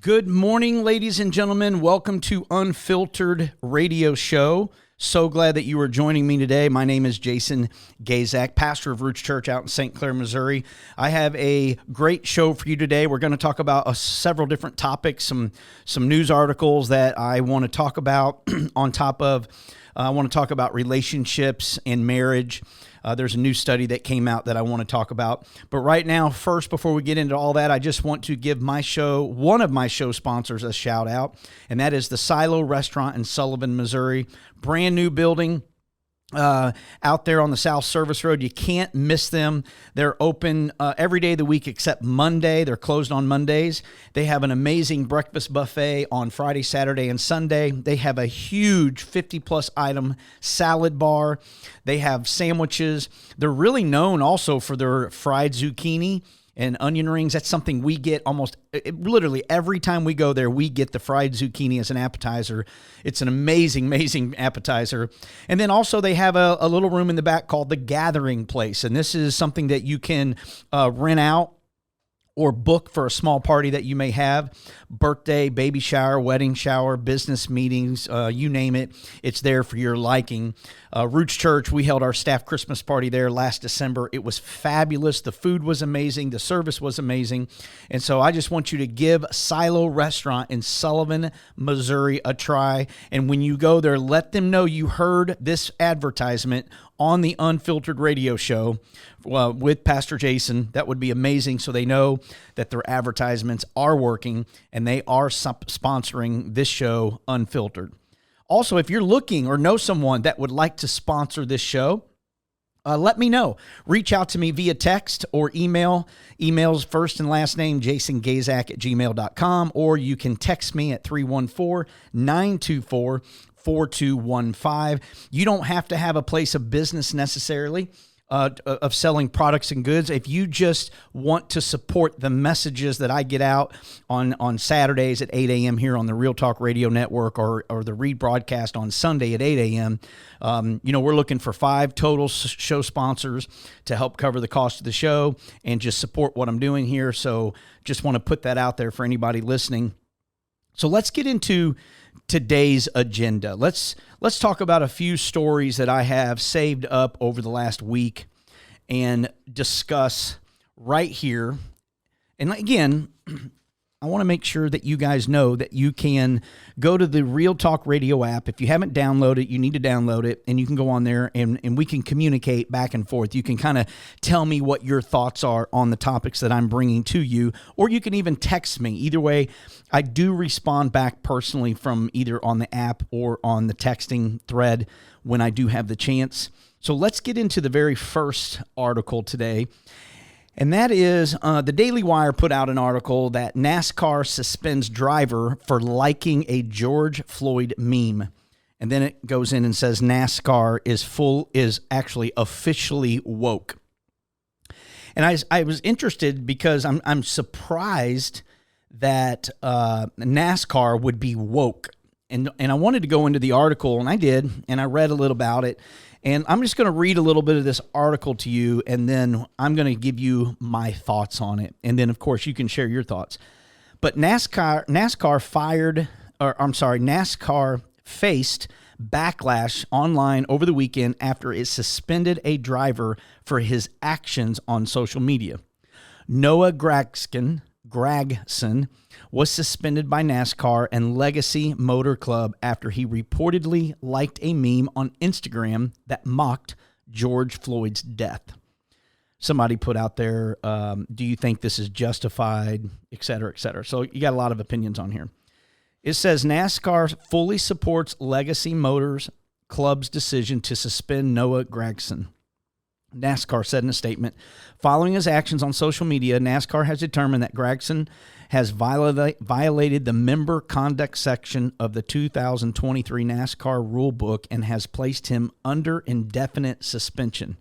Good morning, ladies and gentlemen. Welcome to Unfiltered Radio Show. So glad that you are joining me today. My name is Jason Gaszak, pastor of Roots Church out in St. Clair, Missouri. I have a great show for you today. We're going to talk about several different topics, some news articles that I want to talk about. On top of, I want to talk about relationships and marriage. There's a new study that came out that I want to talk about. But right now, first, before we get into all that, I just want to give one of my show sponsors a shout out, and that is the Silo Restaurant in Sullivan, Missouri. Brand new building out there on the South Service Road. You can't miss them. They're open every day of the week except Monday. They're closed on Mondays. They have an amazing breakfast buffet on Friday, Saturday, and Sunday. They have a huge 50-plus item salad bar. They have sandwiches. They're really known also for their fried zucchini and onion rings. That's something we get literally every time we go there. We get the fried zucchini as an appetizer. It's an amazing appetizer. And then also they have a little room in the back called the Gathering Place. And this is something that you can rent out or book for a small party that you may have. Birthday, baby shower, wedding shower, business meetings, you name it. It's there for your liking. Roots Church, we held our staff Christmas party there last December. It was fabulous. The food was amazing. The service was amazing. And so I just want you to give Silo Restaurant in Sullivan, Missouri a try. And when you go there, let them know you heard this advertisement on the Unfiltered Radio Show with Pastor Jason. That would be amazing, so they know that their advertisements are working and they are sponsoring this show, Unfiltered. Also, if you're looking or know someone that would like to sponsor this show, let me know. Reach out to me via text or email. Email's first and last name, jasongazak@gmail.com, or you can text me at 314-924-4215. You don't have to have a place of business necessarily of selling products and goods. If you just want to support the messages that I get out on Saturdays at 8 a.m. here on the Real Talk Radio Network, or the rebroadcast on Sunday at 8 a.m., we're looking for 5 total show sponsors to help cover the cost of the show and just support what I'm doing here. So just want to put that out there for anybody listening. So let's get into today's agenda. Let's talk about a few stories that I have saved up over the last week and discuss right here. And again, I want to make sure that you guys know that you can go to the Real Talk Radio app. If you haven't downloaded it, you need to download it, and you can go on there and we can communicate back and forth. You can kind of tell me what your thoughts are on the topics that I'm bringing to you, or you can even text me. Either way, I do respond back personally from either on the app or on the texting thread when I do have the chance. So let's get into the very first article today. And that is, the Daily Wire put out an article that NASCAR suspends driver for liking a George Floyd meme. And then it goes in and says NASCAR is actually officially woke. And I was interested because I'm surprised that NASCAR would be woke. And I wanted to go into the article, and I did, and I read a little about it. And I'm just going to read a little bit of this article to you, and then I'm going to give you my thoughts on it. And then, of course, you can share your thoughts. But NASCAR faced backlash online over the weekend after it suspended a driver for his actions on social media. Noah Gragson was suspended by NASCAR and Legacy Motor Club after he reportedly liked a meme on Instagram that mocked George Floyd's death. Somebody put out there, do you think this is justified, et cetera, et cetera. So you got a lot of opinions on here. It says NASCAR fully supports Legacy Motors Club's decision to suspend Noah Gragson. NASCAR said in a statement, following his actions on social media, NASCAR has determined that Gragson has violated the member conduct section of the 2023 NASCAR rulebook and has placed him under indefinite suspension.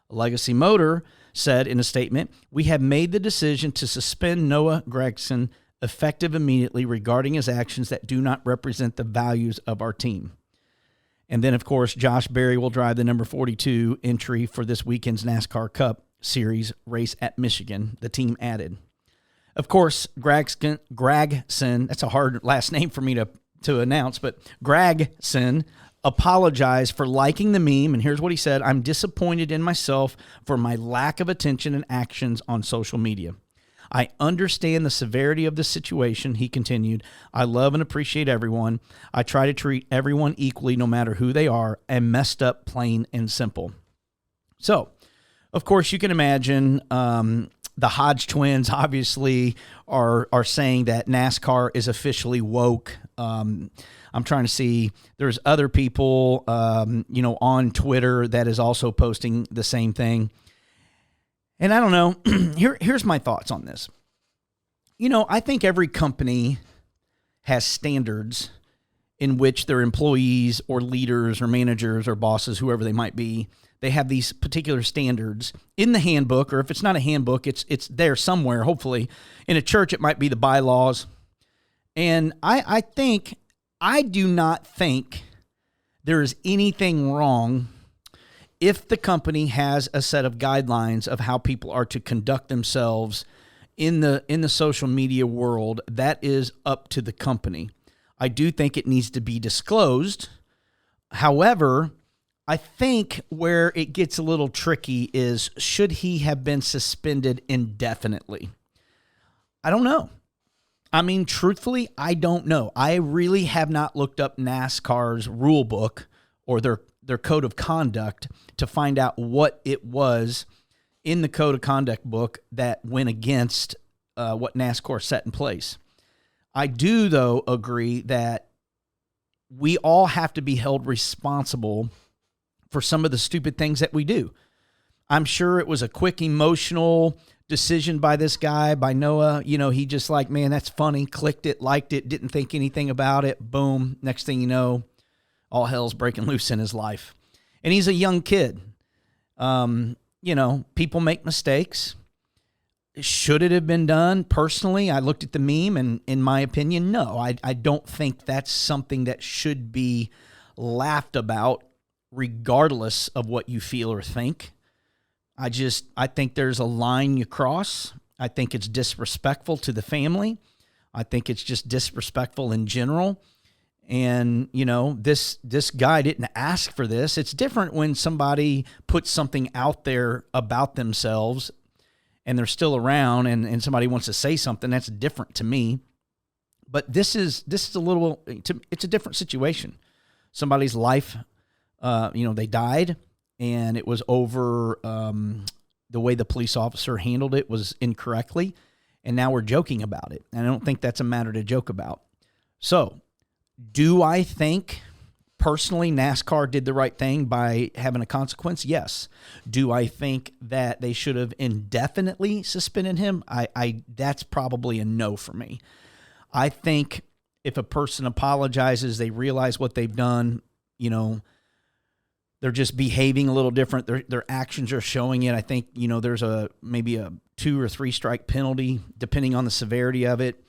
Legacy Motor said in a statement, we have made the decision to suspend Noah Gragson effective immediately regarding his actions that do not represent the values of our team. And then, of course, Josh Berry will drive the number 42 entry for this weekend's NASCAR Cup Series race at Michigan, the team added. Of course, Gregson, that's a hard last name for me to announce, but Gregson apologized for liking the meme, and here's what he said: "I'm disappointed in myself for my lack of attention and actions on social media. I understand the severity of the situation," he continued. "I love and appreciate everyone. I try to treat everyone equally no matter who they are, and messed up plain and simple." So, of course, you can imagine the Hodge twins obviously are saying that NASCAR is officially woke. I'm trying to see. There's other people, on Twitter that is also posting the same thing. And I don't know. Here's my thoughts on this. I think every company has standards in which their employees or leaders or managers or bosses, whoever they might be, they have these particular standards in the handbook, or if it's not a handbook, it's there somewhere, hopefully. In a church, it might be the bylaws. And I do not think there is anything wrong if the company has a set of guidelines of how people are to conduct themselves in the social media world. That is up to the company. I do think it needs to be disclosed. However, I think where it gets a little tricky is, should he have been suspended indefinitely? I don't know. I mean, truthfully, I don't know. I really have not looked up NASCAR's rule book or their code of conduct to find out what it was in the code of conduct book that went against what NASCAR set in place. I do, though, agree that we all have to be held responsible for some of the stupid things that we do. I'm sure it was a quick, emotional decision by this guy, by Noah. He just like, man, that's funny, clicked it, liked it, didn't think anything about it. Boom. Next thing you know, all hell's breaking loose in his life. And he's a young kid. People make mistakes. Should it have been done? Personally, I looked at the meme, and in my opinion, no. I don't think that's something that should be laughed about, regardless of what you feel or think. I think there's a line you cross. I think it's disrespectful to the family. I think it's just disrespectful in general. And, this guy didn't ask for this. It's different when somebody puts something out there about themselves and they're still around and somebody wants to say something. That's different to me. But this is it's a different situation. Somebody's life, they died, and it was over. The way the police officer handled it was incorrectly, and now we're joking about it. And I don't think that's a matter to joke about. So, do I think personally NASCAR did the right thing by having a consequence? Yes. Do I think that they should have indefinitely suspended him? That's probably a no for me. I think if a person apologizes, they realize what they've done, they're just behaving a little different. Their actions are showing it. I think, there's maybe a 2 or 3 strike penalty, depending on the severity of it.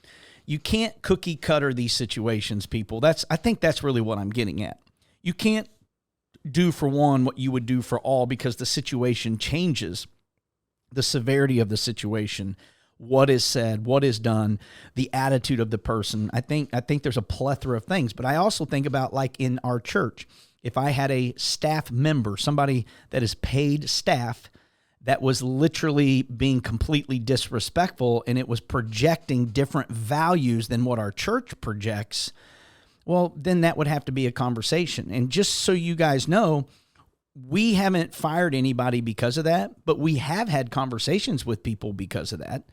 You can't cookie cutter these situations, people. I think that's really what I'm getting at. You can't do for one what you would do for all, because the situation changes. The severity of the situation, what is said, what is done, the attitude of the person. I think there's a plethora of things. But I also think about, like in our church, if I had a staff member, somebody that is paid staff, that was literally being completely disrespectful, and it was projecting different values than what our church projects, well, then that would have to be a conversation. And just so you guys know, we haven't fired anybody because of that, but we have had conversations with people because of that.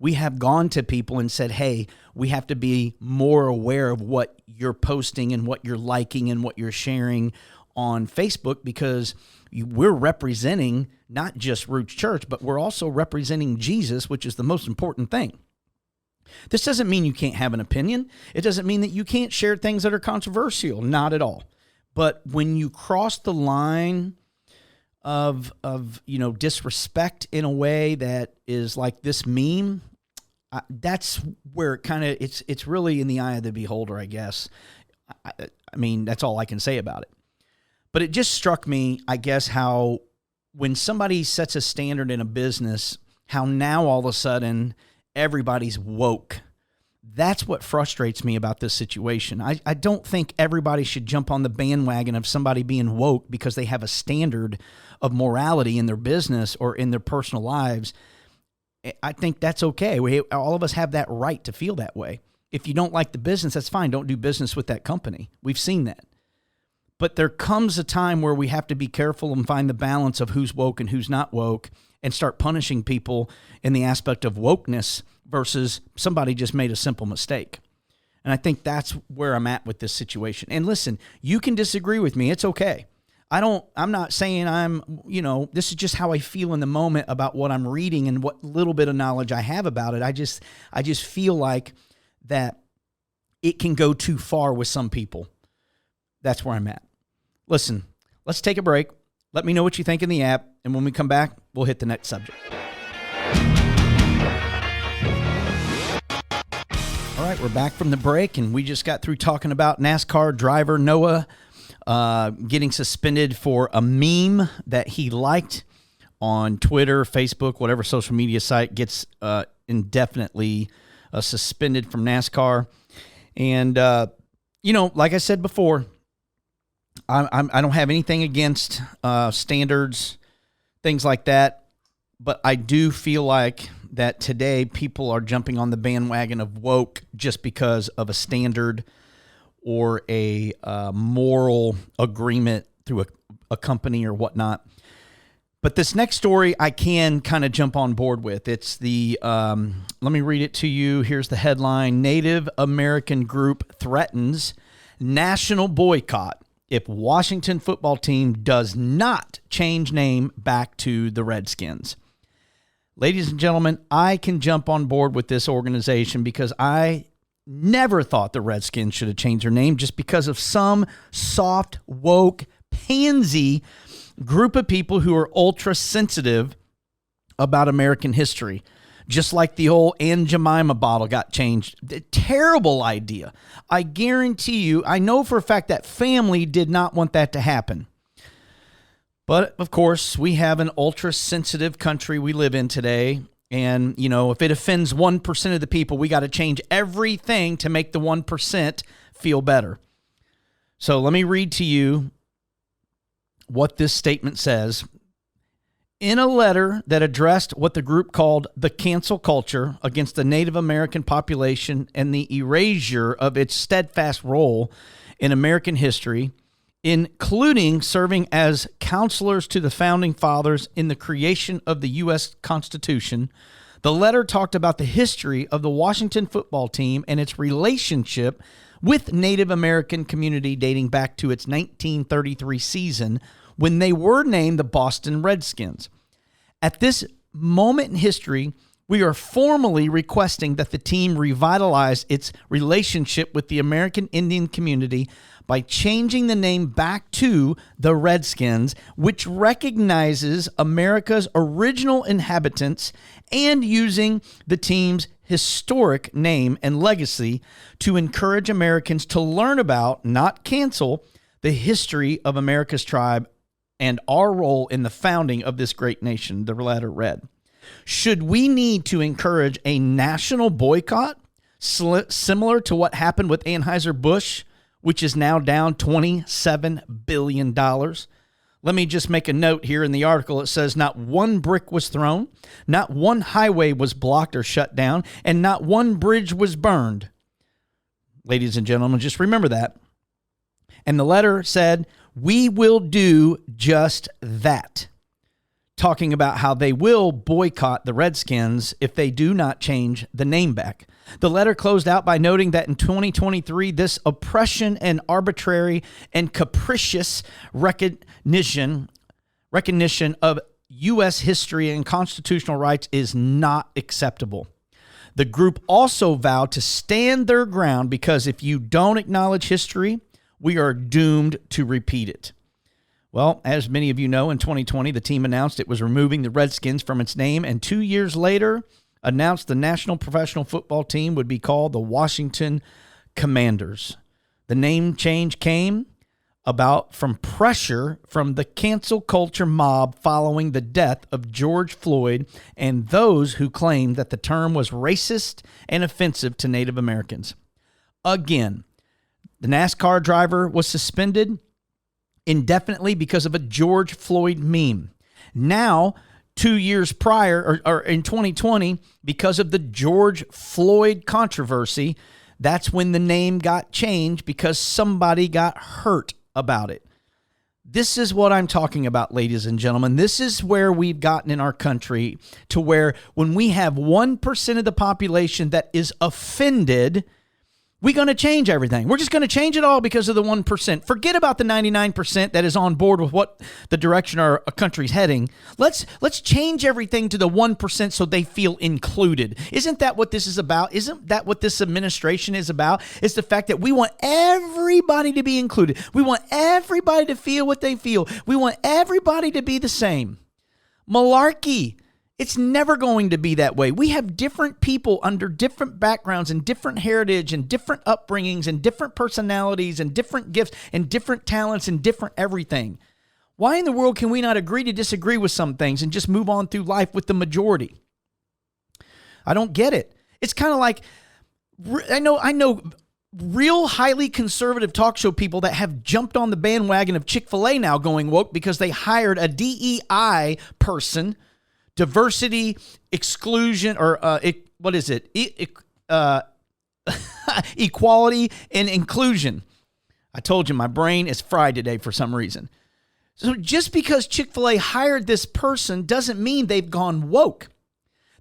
We have gone to people and said, hey, we have to be more aware of what you're posting and what you're liking and what you're sharing on Facebook, because we're representing not just Roots Church, but we're also representing Jesus, which is the most important thing. This doesn't mean you can't have an opinion. It doesn't mean that you can't share things that are controversial. Not at all. But when you cross the line of disrespect in a way that is like this meme, that's where it's really in the eye of the beholder, I guess. I mean, that's all I can say about it. But it just struck me, I guess, how when somebody sets a standard in a business, how now all of a sudden everybody's woke. That's what frustrates me about this situation. I don't think everybody should jump on the bandwagon of somebody being woke because they have a standard of morality in their business or in their personal lives. I think that's okay. All of us have that right to feel that way. If you don't like the business, that's fine. Don't do business with that company. We've seen that. But there comes a time where we have to be careful and find the balance of who's woke and who's not woke and start punishing people in the aspect of wokeness versus somebody just made a simple mistake. And I think that's where I'm at with this situation. And listen, you can disagree with me. It's okay. I'm not saying this is just how I feel in the moment about what I'm reading and what little bit of knowledge I have about it. I just feel like that it can go too far with some people. That's where I'm at. Listen, let's take a break. Let me know what you think in the app. And when we come back, we'll hit the next subject. All right, we're back from the break, and we just got through talking about NASCAR driver Noah getting suspended for a meme that he liked on Twitter, Facebook, whatever social media site, gets indefinitely suspended from NASCAR. And, like I said before, I don't have anything against standards, things like that, but I do feel like that today people are jumping on the bandwagon of woke just because of a standard or a moral agreement through a company or whatnot. But this next story I can kind of jump on board with. It's the, let me read it to you. Here's the headline: Native American group threatens national boycott if Washington football team does not change name back to the Redskins. Ladies and gentlemen, I can jump on board with this organization because I never thought the Redskins should have changed their name just because of some soft, woke, pansy group of people who are ultra sensitive about American history. Just like the old Aunt Jemima bottle got changed. Terrible idea. I guarantee you, I know for a fact that family did not want that to happen. But, of course, we have an ultra-sensitive country we live in today. And, if it offends 1% of the people, we got to change everything to make the 1% feel better. So let me read to you what this statement says. In a letter that addressed what the group called the cancel culture against the Native American population and the erasure of its steadfast role in American history, including serving as counselors to the founding fathers in the creation of the U.S. Constitution, the letter talked about the history of the Washington football team and its relationship with Native American community dating back to its 1933 season when they were named the Boston Redskins. At this moment in history, we are formally requesting that the team revitalize its relationship with the American Indian community by changing the name back to the Redskins, which recognizes America's original inhabitants, and using the team's historic name and legacy to encourage Americans to learn about, not cancel, the history of America's tribe and our role in the founding of this great nation, the letter read. Should we need to encourage a national boycott similar to what happened with Anheuser-Busch, which is now down $27 billion? Let me just make a note here in the article. It says not one brick was thrown, not one highway was blocked or shut down, and not one bridge was burned. Ladies and gentlemen, just remember that. And the letter said, we will do just that. Talking about how they will boycott the Redskins if they do not change the name back. The letter closed out by noting that in 2023, this oppression and arbitrary and capricious recognition of U.S. history and constitutional rights is not acceptable. The group also vowed to stand their ground because if you don't acknowledge history, we are doomed to repeat it. Well, as many of you know, in 2020, the team announced it was removing the Redskins from its name, and 2 years later announced the National Professional Football Team would be called the Washington Commanders. The name change came from pressure from the cancel culture mob following the death of George Floyd and those who claimed that the term was racist and offensive to Native Americans. Again, the NASCAR driver was suspended indefinitely because of a George Floyd meme. Now, 2 years prior, or in 2020, because of the George Floyd controversy, that's when the name got changed because somebody got hurt about it. This is what I'm talking about, ladies and gentlemen. This is where we've gotten in our country to where when we have 1% of the population that is offended, we're going to change everything. We're just going to change it all because of the 1%. Forget about the 99% that is on board with what the direction our country's heading. Let's change everything to the 1% so they feel included. Isn't that what this is about? Isn't that what this administration is about? It's the fact that we want everybody to be included. We want everybody to feel what they feel. We want everybody to be the same. Malarkey. It's never going to be that way. We have different people under different backgrounds and different heritage and different upbringings and different personalities and different gifts and different talents and different everything. Why in the world can we not agree to disagree with some things and just move on through life with the majority? I don't get it. It's kind of like, I know real highly conservative talk show people that have jumped on the bandwagon of Chick-fil-A now going woke because they hired a DEI person, diversity, exclusion, or equality and inclusion. I told you my brain is fried today for some reason. So just because Chick-fil-A hired this person doesn't mean they've gone woke.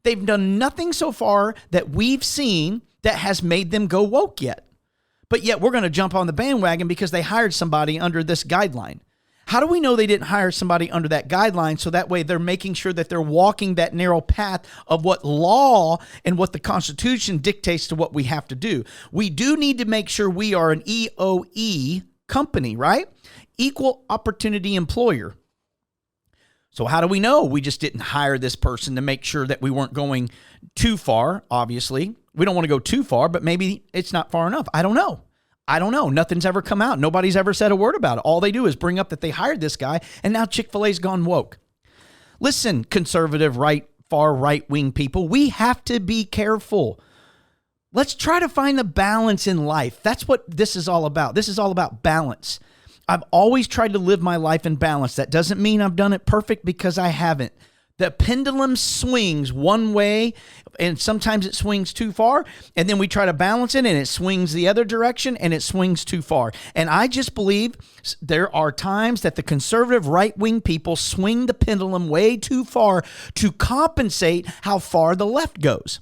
They've done nothing so far that we've seen that has made them go woke yet. But yet we're going to jump on the bandwagon because they hired somebody under this guideline. How do we know they didn't hire somebody under that guideline so that way they're making sure that they're walking that narrow path of what law and what the Constitution dictates to what we have to do? We do need to make sure we are an EOE company, right? Equal opportunity employer. So how do we know we just didn't hire this person to make sure that we weren't going too far? Obviously, we don't want to go too far, but maybe it's not far enough. I don't know. Nothing's ever come out. Nobody's ever said a word about it. All they do is bring up that they hired this guy, and now Chick-fil-A's gone woke. Listen, conservative, far right-wing people, we have to be careful. Let's try to find the balance in life. That's what this is all about. This is all about balance. I've always tried to live my life in balance. That doesn't mean I've done it perfect because I haven't. The pendulum swings one way, and sometimes it swings too far, and then we try to balance it, and it swings the other direction, and it swings too far. And I just believe there are times that the conservative right-wing people swing the pendulum way too far to compensate how far the left goes.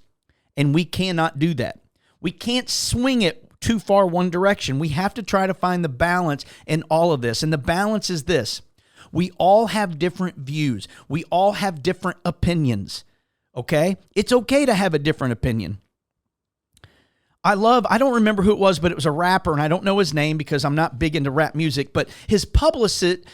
And we cannot do that. We can't swing it too far one direction. We have to try to find the balance in all of this, and the balance is this. We all have different views. We all have different opinions, okay? It's okay to have a different opinion. I don't remember who it was, but it was a rapper, and I don't know his name because I'm not big into rap music, but his publicist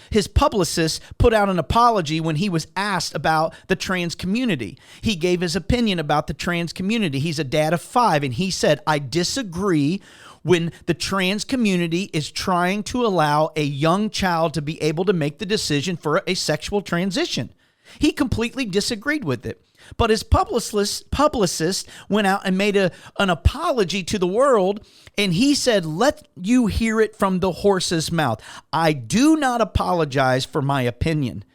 put out an apology when he was asked about the trans community. He gave his opinion about the trans community. He's a dad of 5, and he said, I disagree when the trans community is trying to allow a young child to be able to make the decision for a sexual transition. He completely disagreed with it. But his publicist went out and made an apology to the world, and he said, let you hear it from the horse's mouth. I do not apologize for my opinion.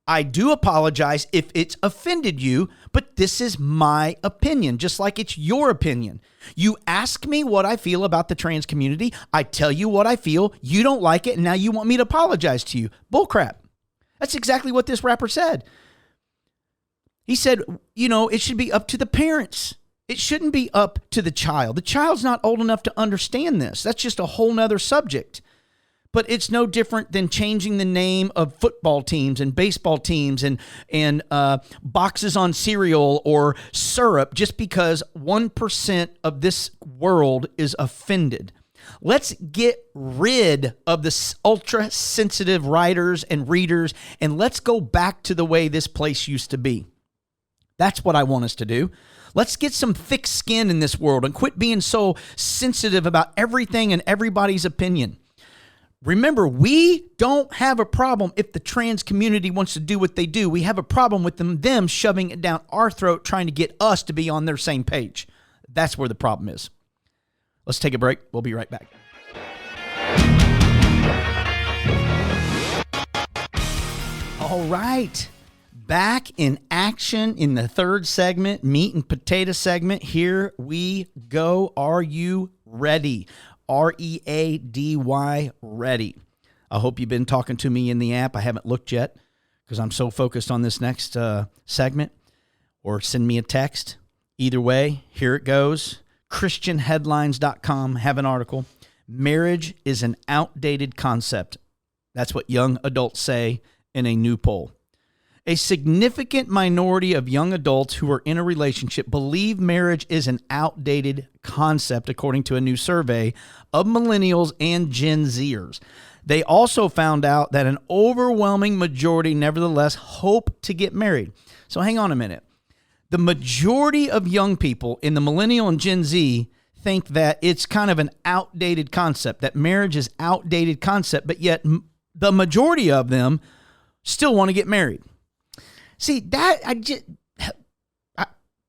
I do apologize if it's offended you, but this is my opinion, just like it's your opinion. You ask me what I feel about the trans community. I tell you what I feel. You don't like it, and now you want me to apologize to you. Bullcrap. That's exactly what this rapper said. He said, it should be up to the parents. It shouldn't be up to the child. The child's not old enough to understand this. That's just a whole nother subject. But it's no different than changing the name of football teams and baseball teams and boxes on cereal or syrup just because 1% of this world is offended. Let's get rid of the ultra-sensitive writers and readers, and let's go back to the way this place used to be. That's what I want us to do. Let's get some thick skin in this world and quit being so sensitive about everything and everybody's opinion. Remember, we don't have a problem if the trans community wants to do what they do. We have a problem with them shoving it down our throat, trying to get us to be on their same page. That's where the problem is. Let's take a break. We'll be right back. All right. Back in action in the third segment, meat and potato segment. Here we go. Are you ready? READY, ready. I hope you've been talking to me in the app. I haven't looked yet because I'm so focused on this next segment. Or send me a text. Either way, here it goes. ChristianHeadlines.com have an article. Marriage is an outdated concept. That's what young adults say in a new poll. A significant minority of young adults who are in a relationship believe marriage is an outdated concept, according to a new survey of millennials and Gen Zers. They also found out that an overwhelming majority, nevertheless, hope to get married. So hang on a minute. The majority of young people in the millennial and Gen Z think that it's kind of an outdated concept, that marriage is outdated concept, but yet the majority of them still want to get married. See, that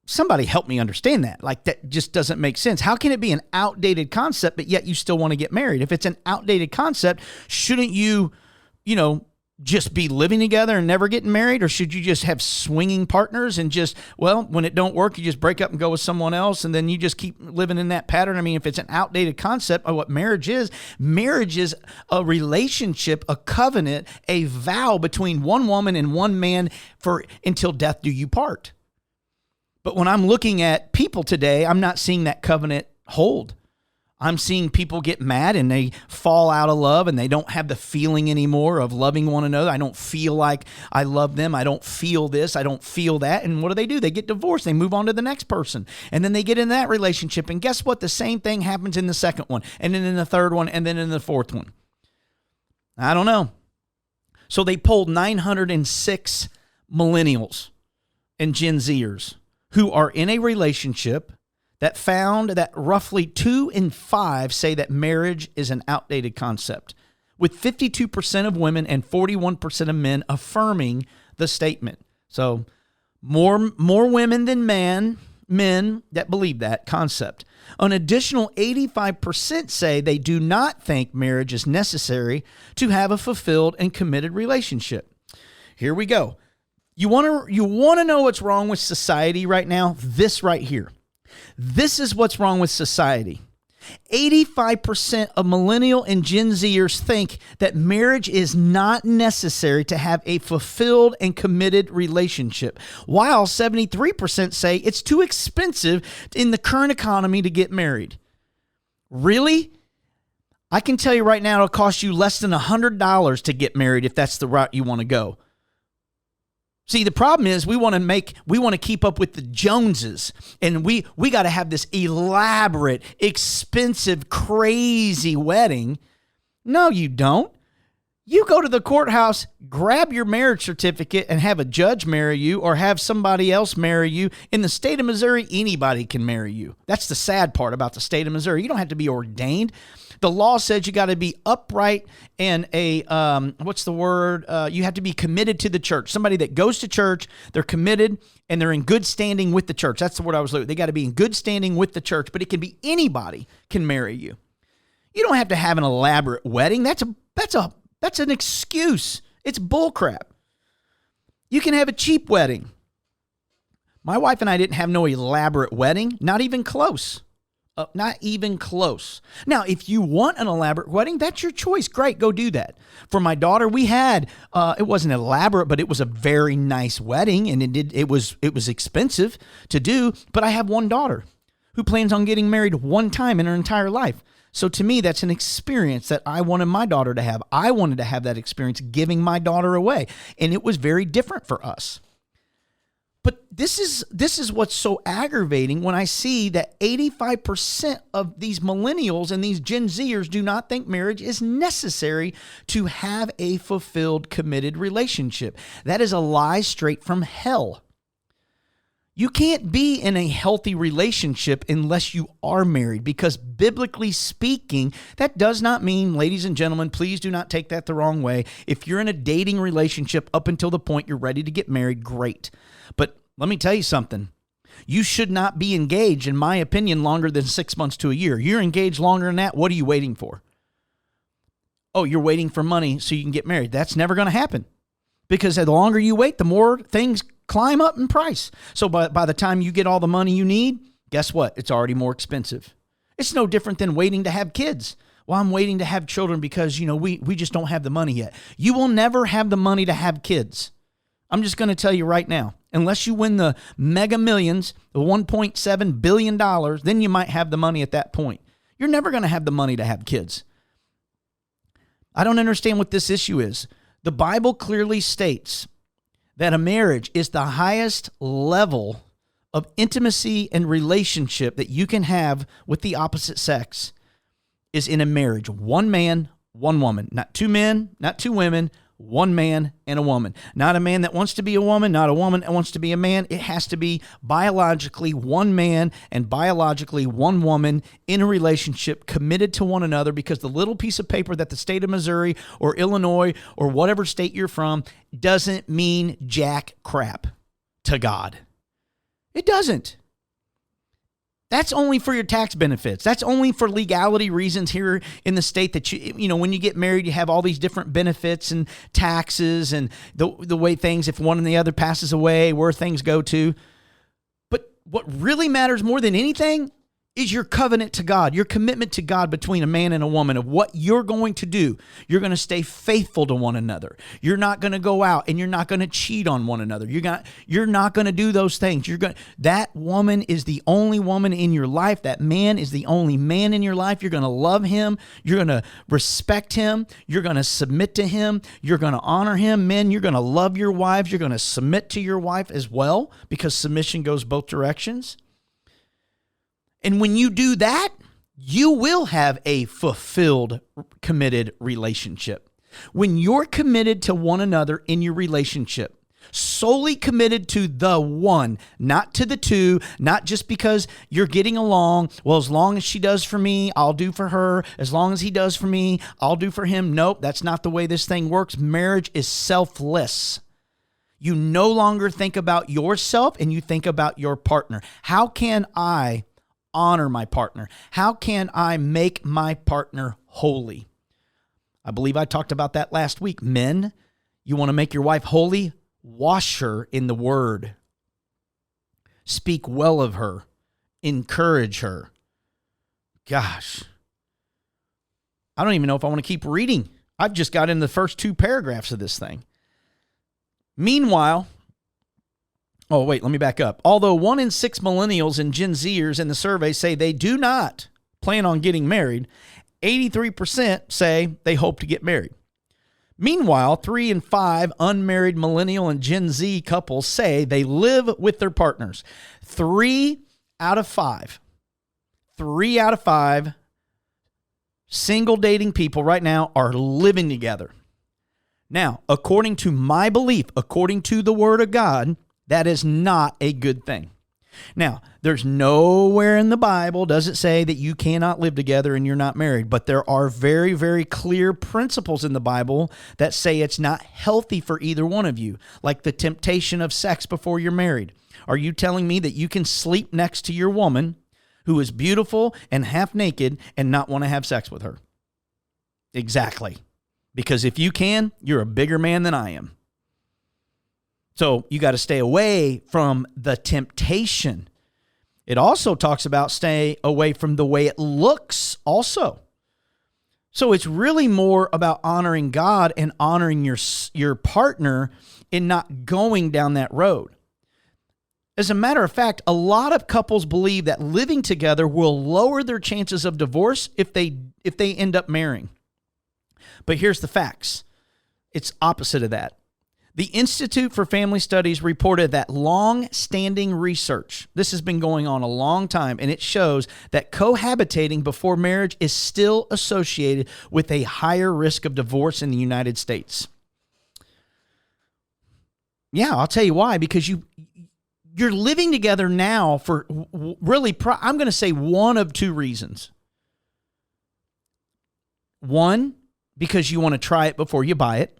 somebody help me understand that. Like, that just doesn't make sense. How can it be an outdated concept, but yet you still want to get married? If it's an outdated concept, shouldn't you just be living together and never getting married? Or should you just have swinging partners and just, well, when it don't work, you just break up and go with someone else, and then you just keep living in that pattern? I mean, if it's an outdated concept of what marriage is a relationship, a covenant, a vow between one woman and one man for until death do you part. But when I'm looking at people today, I'm not seeing that covenant hold. I'm seeing people get mad and they fall out of love and they don't have the feeling anymore of loving one another. I don't feel like I love them. I don't feel this. I don't feel that. And what do? They get divorced. They move on to the next person. And then they get in that relationship. And guess what? The same thing happens in the second one, and then in the third one, and then in the fourth one. I don't know. So they polled 906 millennials and Gen Zers who are in a relationship that found that roughly 2 in 5 say that marriage is an outdated concept, with 52% of women and 41% of men affirming the statement. So more women than men that believe that concept. An additional 85% say they do not think marriage is necessary to have a fulfilled and committed relationship. Here we go. You want to know what's wrong with society right now? This right here. This is what's wrong with society. 85% of millennial and Gen Zers think that marriage is not necessary to have a fulfilled and committed relationship, while 73% say it's too expensive in the current economy to get married. Really? I can tell you right now, it'll cost you less than $100 to get married if that's the route you want to go. See, the problem is we want to keep up with the Joneses, and we got to have this elaborate, expensive, crazy wedding. No, you don't. You go to the courthouse, grab your marriage certificate, and have a judge marry you or have somebody else marry you. In the state of Missouri, anybody can marry you. That's the sad part about the state of Missouri. You don't have to be ordained. The law says you got to be upright and you have to be committed to the church. Somebody that goes to church, they're committed, and they're in good standing with the church. That's the word I was looking. They got to be in good standing with the church, but it can be anybody can marry you. You don't have to have an elaborate wedding. That's an excuse. It's bullcrap. You can have a cheap wedding. My wife and I didn't have no elaborate wedding, not even close. Not even close. Now, if you want an elaborate wedding, that's your choice. Great, go do that. For my daughter, we had, it wasn't elaborate, but it was a very nice wedding, and it was expensive to do, but I have one daughter who plans on getting married one time in her entire life. So to me, that's an experience that I wanted my daughter to have. I wanted to have that experience giving my daughter away, and it was very different for us. But this is what's so aggravating when I see that 85% of these millennials and these Gen Zers do not think marriage is necessary to have a fulfilled, committed relationship. That is a lie straight from hell. You can't be in a healthy relationship unless you are married, because biblically speaking, that does not mean, ladies and gentlemen, please do not take that the wrong way. If you're in a dating relationship up until the point you're ready to get married, great. But let me tell you something. You should not be engaged, in my opinion, longer than 6 months to a year. You're engaged longer than that. What are you waiting for? Oh, you're waiting for money so you can get married. That's never going to happen, because the longer you wait, the more things climb up in price. So by the time you get all the money you need, guess what? It's already more expensive. It's no different than waiting to have kids. Well, I'm waiting to have children because, we just don't have the money yet. You will never have the money to have kids. I'm just going to tell you right now, unless you win the mega millions, the $1.7 billion, then you might have the money at that point. You're never going to have the money to have kids. I don't understand what this issue is. The Bible clearly states that a marriage is the highest level of intimacy and relationship that you can have with the opposite sex is in a marriage. One man, one woman. Not two men, not two women, one man and a woman. Not a man that wants to be a woman, not a woman that wants to be a man. It has to be biologically one man and biologically one woman in a relationship, committed to one another, because the little piece of paper that the state of Missouri or Illinois or whatever state you're from doesn't mean jack crap to God. It doesn't. That's only for your tax benefits. That's only for legality reasons here in the state, that when you get married, you have all these different benefits and taxes and the way things, if one and the other passes away, where things go to. But what really matters more than anything is your covenant to God, your commitment to God between a man and a woman, of what you're going to do. You're going to stay faithful to one another. You're not going to go out and you're not going to cheat on one another. You're not going to do those things. That woman is the only woman in your life. That man is the only man in your life. You're going to love him. You're going to respect him. You're going to submit to him. You're going to honor him. Men, you're going to love your wives. You're going to submit to your wife as well, because submission goes both directions. And when you do that, you will have a fulfilled, committed relationship. When you're committed to one another in your relationship, solely committed to the one, not to the two, not just because you're getting along. Well, as long as she does for me, I'll do for her. As long as he does for me, I'll do for him. Nope, that's not the way this thing works. Marriage is selfless. You no longer think about yourself and you think about your partner. How can I honor my partner? How can I make my partner holy? I believe I talked about that last week. Men, you want to make your wife holy? Wash her in the word. Speak well of her. Encourage her. Gosh, I don't even know if I want to keep reading. I've just got in the first 2 paragraphs of this thing. Meanwhile, let me back up. Although 1 in 6 millennials and Gen Zers in the survey say they do not plan on getting married, 83% say they hope to get married. Meanwhile, 3 in 5 unmarried millennial and Gen Z couples say they live with their partners. 3 out of 5 single dating people right now are living together. Now, according to my belief, according to the Word of God, that is not a good thing. Now, there's nowhere in the Bible does it say that you cannot live together and you're not married, but there are very, very clear principles in the Bible that say it's not healthy for either one of you, like the temptation of sex before you're married. Are you telling me that you can sleep next to your woman who is beautiful and half naked and not want to have sex with her? Exactly. Because if you can, you're a bigger man than I am. So you got to stay away from the temptation. It also talks about stay away from the way it looks also. So it's really more about honoring God and honoring your partner and not going down that road. As a matter of fact, a lot of couples believe that living together will lower their chances of divorce if they end up marrying. But here's the facts. It's opposite of that. The Institute for Family Studies reported that long-standing research, this has been going on a long time, and it shows that cohabitating before marriage is still associated with a higher risk of divorce in the United States. Yeah, I'll tell you why. Because You're living together now for really, I'm going to say one of two reasons. One, because you want to try it before you buy it.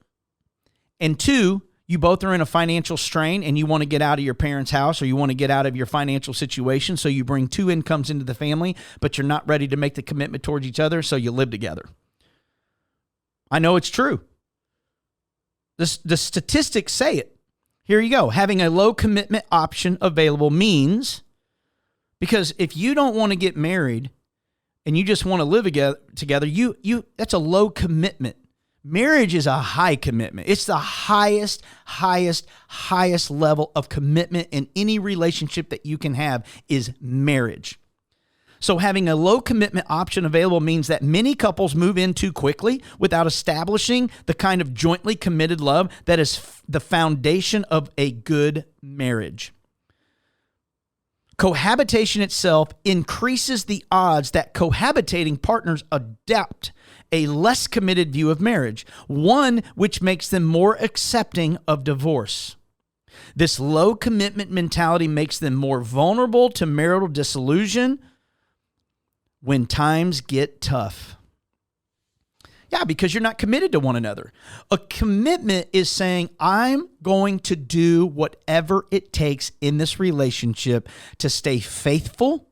And two, you both are in a financial strain and you want to get out of your parents' house or you want to get out of your financial situation. So you bring two incomes into the family, but you're not ready to make the commitment towards each other. So you live together. I know it's true. The statistics say it. Here you go. Having a low commitment option available means, because if you don't want to get married and you just want to live together, that's a low commitment. Marriage is a high commitment. It's the highest level of commitment in any relationship that you can have is marriage. So having a low commitment option available means that many couples move in too quickly without establishing the kind of jointly committed love that is the foundation of a good marriage. Cohabitation itself increases the odds that cohabitating partners adopt a less committed view of marriage, one which makes them more accepting of divorce. This low commitment mentality makes them more vulnerable to marital disillusion when times get tough. Yeah, because you're not committed to one another. A commitment is saying, I'm going to do whatever it takes in this relationship to stay faithful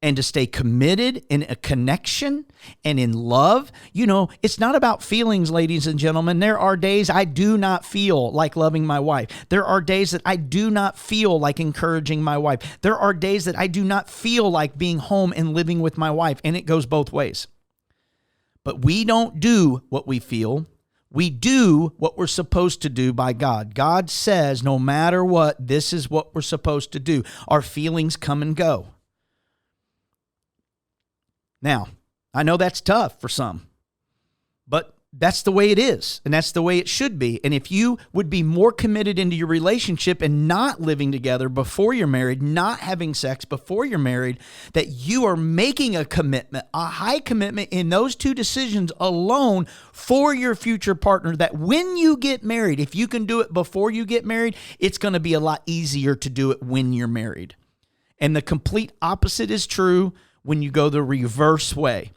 and to stay committed in a connection and in love. You know, it's not about feelings, ladies and gentlemen. There are days I do not feel like loving my wife. There are days that I do not feel like encouraging my wife. There are days that I do not feel like being home and living with my wife, and it goes both ways. But we don't do what we feel. We do what we're supposed to do by God. God says, no matter what, this is what we're supposed to do. Our feelings come and go. Now, I know that's tough for some, but that's the way it is, and that's the way it should be. And if you would be more committed into your relationship and not living together before you're married, not having sex before you're married, that you are making a commitment, a high commitment in those two decisions alone for your future partner, that when you get married, if you can do it before you get married, it's going to be a lot easier to do it when you're married. And the complete opposite is true when you go the reverse way.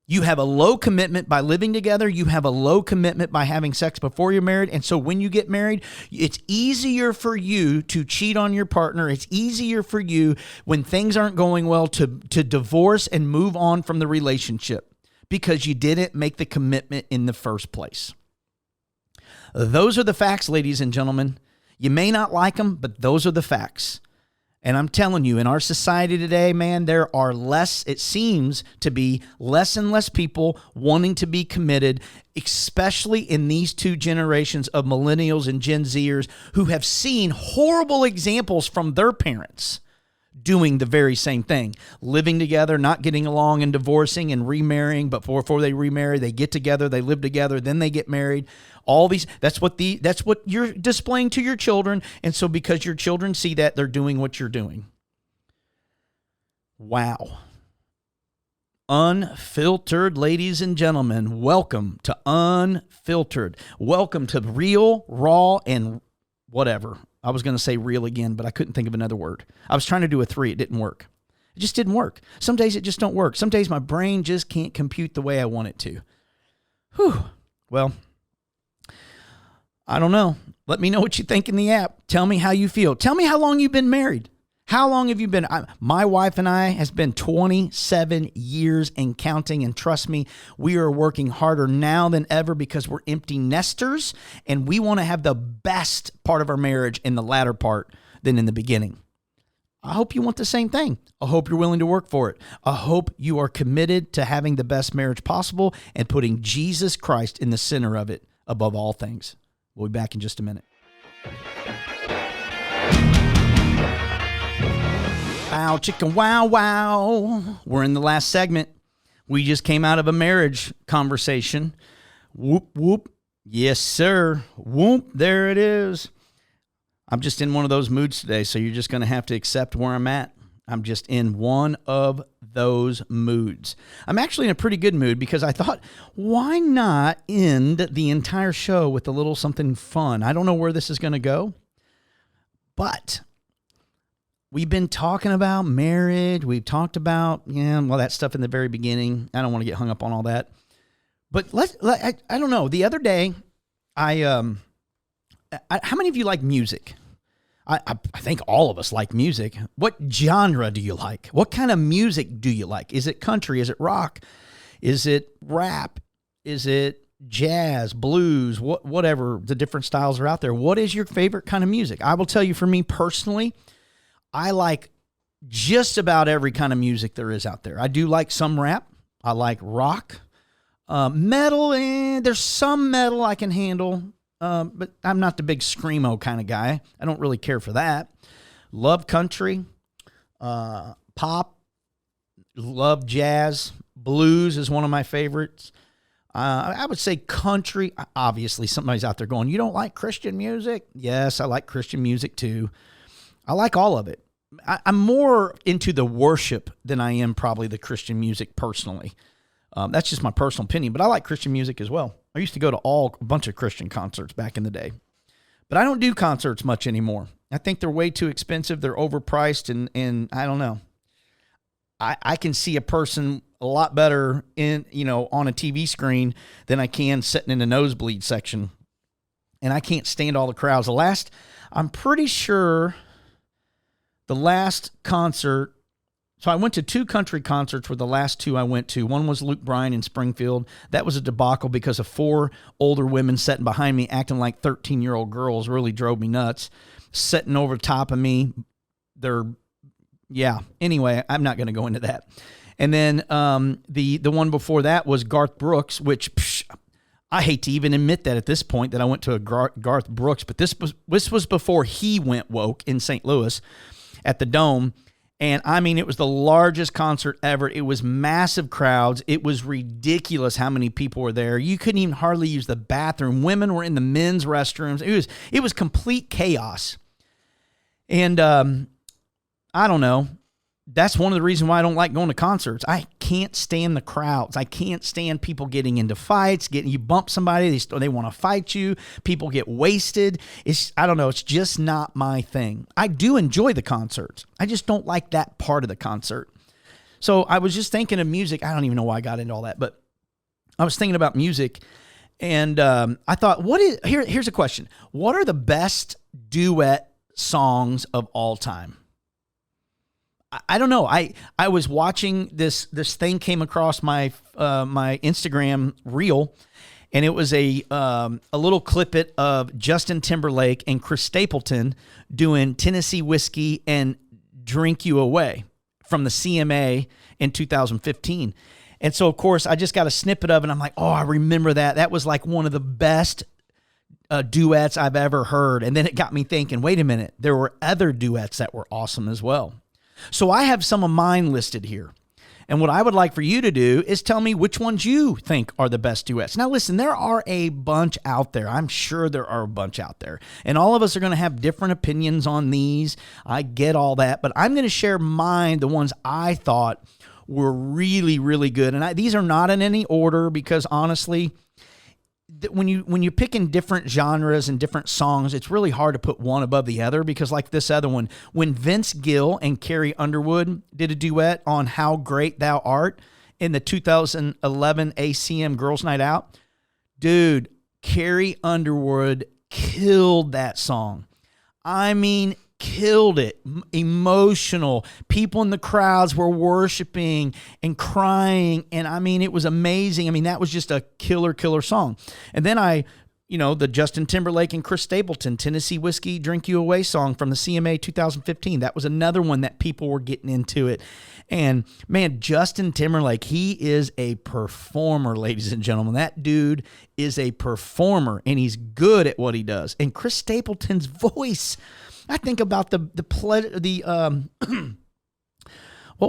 You have a low commitment by living together. You have a low commitment by having sex before you're married. And so when you get married, it's easier for you to cheat on your partner. It's easier for you when things aren't going well to divorce and move on from the relationship because you didn't make the commitment in the first place. Those are the facts, ladies and gentlemen. You may not like them, but those are the facts. And I'm telling you, in our society today, man, there are it seems to be less and less people wanting to be committed, especially in these two generations of millennials and Gen Zers who have seen horrible examples from their parents doing the very same thing, living together, not getting along and divorcing and remarrying, but before they remarry, they get together, they live together, then they get married. All these, that's what you're displaying to your children. And so because your children see that, they're doing what you're doing. Wow. Unfiltered, ladies and gentlemen, welcome to Unfiltered. Welcome to real, raw, and whatever. I was going to say real again, but I couldn't think of another word. I was trying to do a 3. It didn't work. It just didn't work. Some days it just don't work. Some days my brain just can't compute the way I want it to. Whew. Well, I don't know. Let me know what you think in the app. Tell me how you feel. Tell me how long you've been married. How long have you been? My wife and I has been 27 years and counting. And trust me, we are working harder now than ever because we're empty nesters and we want to have the best part of our marriage in the latter part than in the beginning. I hope you want the same thing. I hope you're willing to work for it. I hope you are committed to having the best marriage possible and putting Jesus Christ in the center of it above all things. We'll be back in just a minute. Wow, chicken, wow, wow. We're in the last segment. We just came out of a marriage conversation. Whoop, whoop. Yes, sir. Whoop, there it is. I'm just in one of those moods today, so you're just going to have to accept where I'm at. I'm just in one of those moods. I'm actually in a pretty good mood because I thought, why not end the entire show with a little something fun? I don't know where this is going to go, But we've been talking about marriage. We've talked about, that stuff in the very beginning. I don't want to get hung up on all that. But I don't know. The other day, how many of you like music? I think all of us like music. What genre do you like? What kind of music do you like? Is it country? Is it rock? Is it rap? Is it jazz, blues, whatever the different styles are out there? What is your favorite kind of music? I will tell you, for me personally, I like just about every kind of music there is out there. I do like some rap. I like rock. Metal, there's some metal I can handle. But I'm not the big screamo kind of guy. I don't really care for that. Love country, pop, love jazz. Blues is one of my favorites. I would say country. Obviously, somebody's out there going, you don't like Christian music? Yes, I like Christian music too. I like all of it. I'm more into the worship than I am probably the Christian music personally. That's just my personal opinion, but I like Christian music as well. I used to go to a bunch of Christian concerts back in the day, but I don't do concerts much anymore. I think they're way too expensive. They're overpriced, and I don't know. I can see a person a lot better on a TV screen than I can sitting in the nosebleed section, and I can't stand all the crowds. I'm pretty sure the last concert. So I went to 2 country concerts were the last 2 I went to. One was Luke Bryan in Springfield. That was a debacle because of 4 older women sitting behind me acting like 13-year-old girls. Really drove me nuts. Sitting over top of me. Anyway, I'm not going to go into that. And then the one before that was Garth Brooks, which I hate to even admit that at this point that I went to a Garth Brooks, but this was before he went woke in St. Louis at the Dome. And I mean, it was the largest concert ever. It was massive crowds. It was ridiculous how many people were there. You couldn't even hardly use the bathroom. Women were in the men's restrooms. It was complete chaos. And I don't know. That's one of the reasons why I don't like going to concerts. I can't stand the crowds. I can't stand people getting into fights. You bump somebody, they want to fight you. People get wasted. I don't know. It's just not my thing. I do enjoy the concerts. I just don't like that part of the concert. So I was just thinking of music. I don't even know why I got into all that, but I was thinking about music, and I thought, here's a question. What are the best duet songs of all time? I don't know. I was watching this thing came across my Instagram reel, and it was a little clip of Justin Timberlake and Chris Stapleton doing Tennessee Whiskey and Drink You Away from the CMA in 2015. And so, of course, I just got a snippet of it, and I'm like, oh, I remember that. That was like one of the best duets I've ever heard. And then it got me thinking, wait a minute, there were other duets that were awesome as well. So I have some of mine listed here. And what I would like for you to do is tell me which ones you think are the best duets. Now, listen, there are a bunch out there. I'm sure there are a bunch out there. And all of us are going to have different opinions on these. I get all that. But I'm going to share mine, the ones I thought were really, really good. And these are not in any order because, honestly, when you're picking different genres and different songs, it's really hard to put one above the other because, like this other one, when Vince Gill and Carrie Underwood did a duet on How Great Thou Art in the 2011 ACM Girls Night Out, dude, Carrie Underwood killed that song. I mean, killed it. Emotional. People in the crowds were worshiping and crying. And I mean, it was amazing. I mean, that was just a killer song. And then the Justin Timberlake and Chris Stapleton, Tennessee Whiskey, Drink You Away song from the CMA 2015. That was another one that people were getting into it. And man, Justin Timberlake, he is a performer, ladies and gentlemen. That dude is a performer and he's good at what he does. And Chris Stapleton's voice, I think about what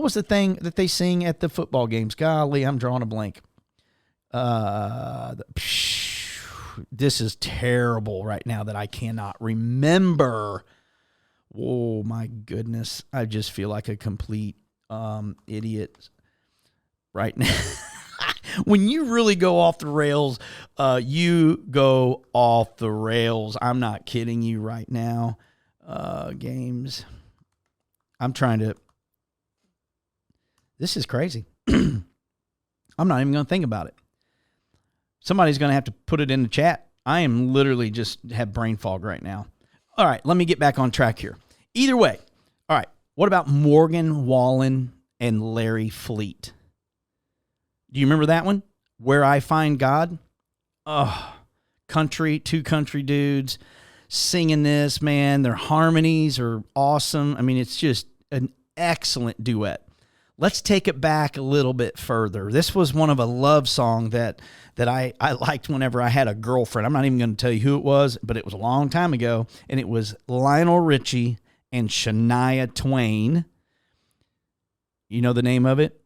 was the thing that they sing at the football games? Golly, I'm drawing a blank. This is terrible right now that I cannot remember. Oh my goodness. I just feel like a complete idiot right now. When you really go off the rails, you go off the rails. I'm not kidding you right now. Games. This is crazy. I'm not even going to think about it. Somebody's going to have to put it in the chat. I am literally just have brain fog right now. All right, let me get back on track here. Either way, all right, what about Morgan Wallen and Larry Fleet? Do you remember that one? Where I Find God? Oh, two country dudes singing this, man. Their harmonies are awesome. I mean, it's just an excellent duet. Let's take it back a little bit further. This was one of a love song that I liked whenever I had a girlfriend. I'm not even going to tell you who it was, but it was a long time ago, and it was Lionel Richie and Shania Twain. You know the name of it?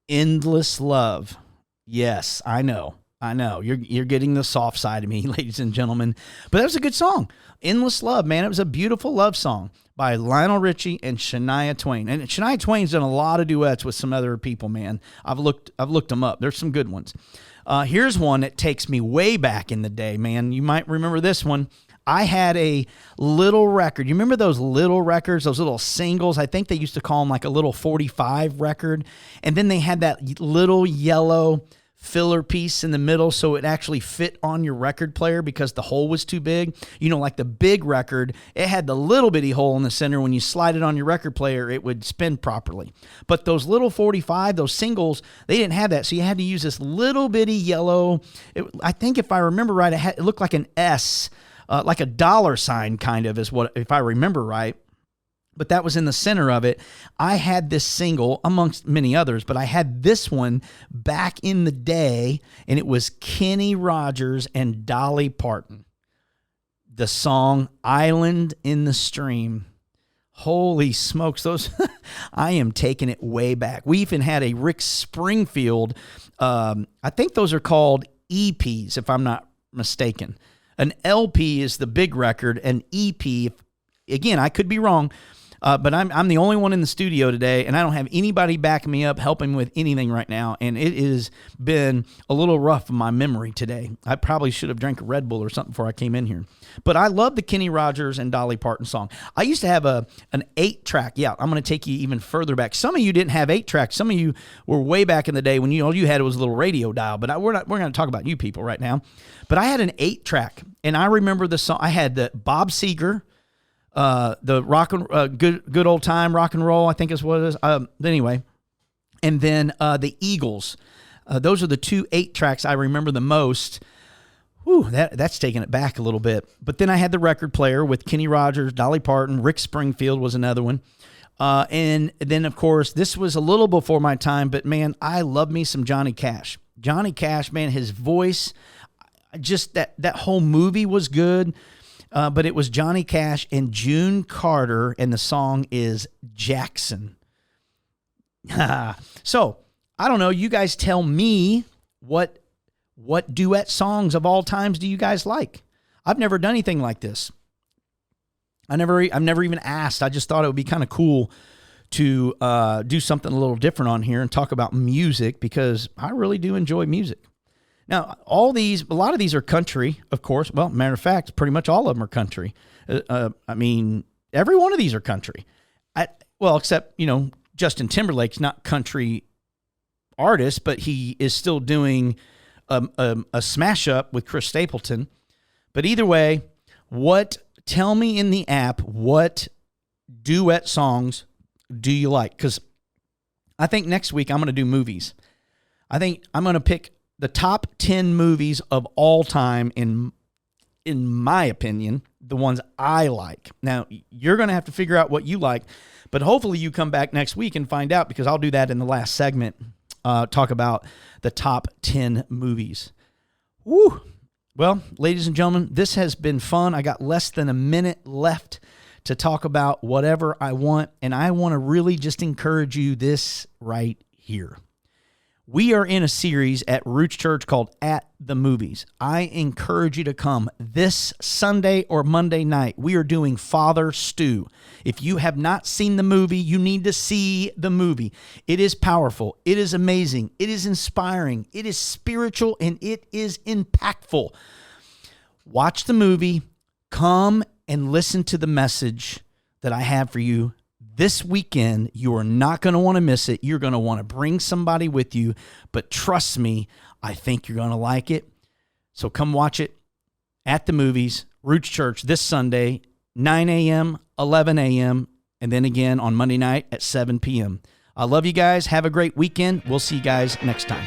Endless Love. Yes, I know. You're getting the soft side of me, ladies and gentlemen. But that was a good song. Endless Love, man. It was a beautiful love song by Lionel Richie and Shania Twain. And Shania Twain's done a lot of duets with some other people, man. I've looked them up. There's some good ones. Here's one that takes me way back in the day, man. You might remember this one. I had a little record. You remember those little records, those little singles? I think they used to call them like a little 45 record. And then they had that little yellow filler piece in the middle so it actually fit on your record player because the hole was too big. You know, like the big record, it had the little bitty hole in the center. When you slide it on your record player, it would spin properly. But those little 45, those singles, they didn't have that. So you had to use this little bitty yellow. I think if I remember right, it looked like an S, like a dollar sign kind of is what, if I remember right. But that was in the center of it. I had this single, amongst many others, but I had this one back in the day, and it was Kenny Rogers and Dolly Parton. The song Island in the Stream. Holy smokes, those I am taking it way back. We even had a Rick Springfield, I think those are called EPs, if I'm not mistaken. An LP is the big record, an EP, again, I could be wrong, but I'm the only one in the studio today, and I don't have anybody backing me up, helping me with anything right now, and it has been a little rough in my memory today. I probably should have drank a Red Bull or something before I came in here. But I love the Kenny Rogers and Dolly Parton song. I used to have an 8-track. Yeah, I'm going to take you even further back. Some of you didn't have 8-tracks. Some of you were way back in the day when all you had was a little radio dial, but we're going to talk about you people right now. But I had an 8-track, and I remember the song. I had the Bob Seger, the rock and good old time rock and roll, I think is what it is. Anyway, and then the Eagles. Those are the 2 8-tracks I remember the most. Whew, that's taking it back a little bit. But then I had the record player with Kenny Rogers, Dolly Parton, Rick Springfield was another one. And then, of course, this was a little before my time, but, man, I love me some Johnny Cash. Johnny Cash, man, his voice, just that whole movie was good. But it was Johnny Cash and June Carter, and the song is Jackson. So, I don't know. You guys tell me what duet songs of all times do you guys like? I've never done anything like this. I've never even asked. I just thought it would be kind of cool to do something a little different on here and talk about music because I really do enjoy music. Now, a lot of these are country, of course. Well, matter of fact, pretty much all of them are country. I mean, every one of these are country. Except, Justin Timberlake's not country artist, but he is still doing a smash up with Chris Stapleton. But either way, tell me in the app, what duet songs do you like? Because I think next week I'm going to do movies. I think I'm going to pick the top 10 movies of all time, in my opinion, the ones I like. Now, you're going to have to figure out what you like, but hopefully you come back next week and find out, because I'll do that in the last segment, talk about the top 10 movies. Woo! Well, ladies and gentlemen, this has been fun. I got less than a minute left to talk about whatever I want, and I want to really just encourage you this right here. We are in a series at Roots Church called At the Movies. I encourage you to come this Sunday or Monday night. We are doing Father Stew. If you have not seen the movie, you need to see the movie. It is powerful. It is amazing. It is inspiring. It is spiritual, and it is impactful. Watch the movie. Come and listen to the message that I have for you this weekend. You are not going to want to miss it. You're going to want to bring somebody with you, but trust me, I think you're going to like it. So come watch it at the movies, Roots Church, this Sunday, 9 a.m., 11 a.m., and then again on Monday night at 7 p.m. I love you guys. Have a great weekend. We'll see you guys next time.